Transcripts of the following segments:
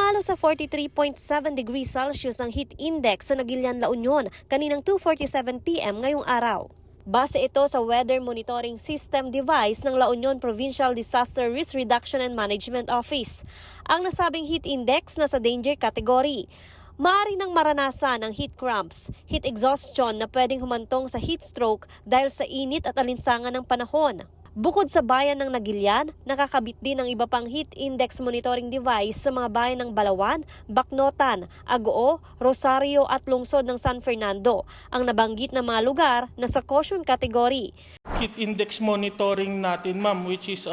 Pumalo sa 43.7 degrees Celsius ang heat index sa Nagilian, La Union kaninang 2:47 PM ngayong araw. Base ito sa Weather Monitoring System device ng La Union Provincial Disaster Risk Reduction and Management Office. Ang nasabing heat index nasa danger category. Maaari nang maranasan ang heat cramps, heat exhaustion na pwedeng humantong sa heat stroke dahil sa init at alinsangan ng panahon. Bukod sa bayan ng Nagilian, nakakabit din ang iba pang heat index monitoring device sa mga bayan ng Balawan, Bacnotan, Agoo, Rosario at lungsod ng San Fernando. Ang nabanggit na mga lugar na sa caution category. Heat index monitoring natin, ma'am, which is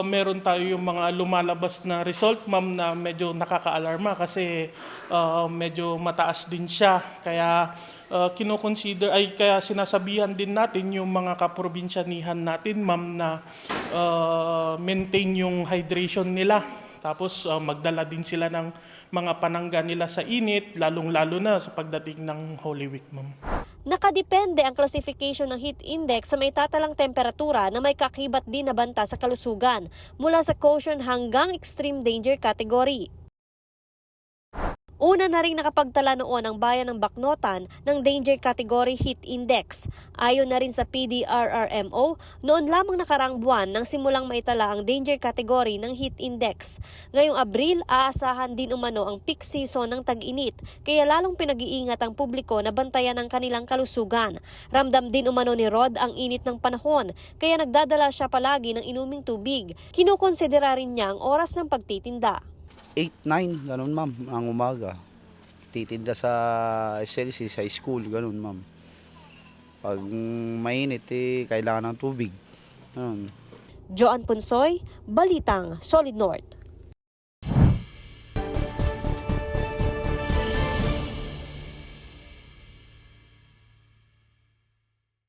meron tayo yung mga lumalabas na result, ma'am, na medyo nakaka-alarma kasi medyo mataas din siya. Kaya kaya sinasabihan din natin yung mga kaprobinsyanihan natin, ma'am, na maintain yung hydration nila. Tapos magdala din sila ng mga panangga nila sa init, lalong-lalo na sa pagdating ng Holy Week, ma'am. Nakadepende ang classification ng heat index sa may tatalang temperatura na may kakibat din na banta sa kalusugan mula sa caution hanggang extreme danger category. Una na rin nakapagtala noon ang bayan ng Bacnotan ng Danger Category Heat Index. Ayon na rin sa PDRRMO, noon lamang nakaraang buwan nang simulang maitala ang Danger Category ng Heat Index. Ngayong Abril, aasahan din umano ang peak season ng tag-init, kaya lalong pinag-iingat ang publiko na bantayan ang kanilang kalusugan. Ramdam din umano ni Rod ang init ng panahon, kaya nagdadala siya palagi ng inuming tubig. Kinukonsidera rin niya ang oras ng pagtitinda. 8-9, ganun ma'am, ang umaga. Titinda sa SLC, sa school, ganun ma'am. Pag mainit, kailangan ng tubig. Ganun. Joan Punsoy, Balitang Solid North.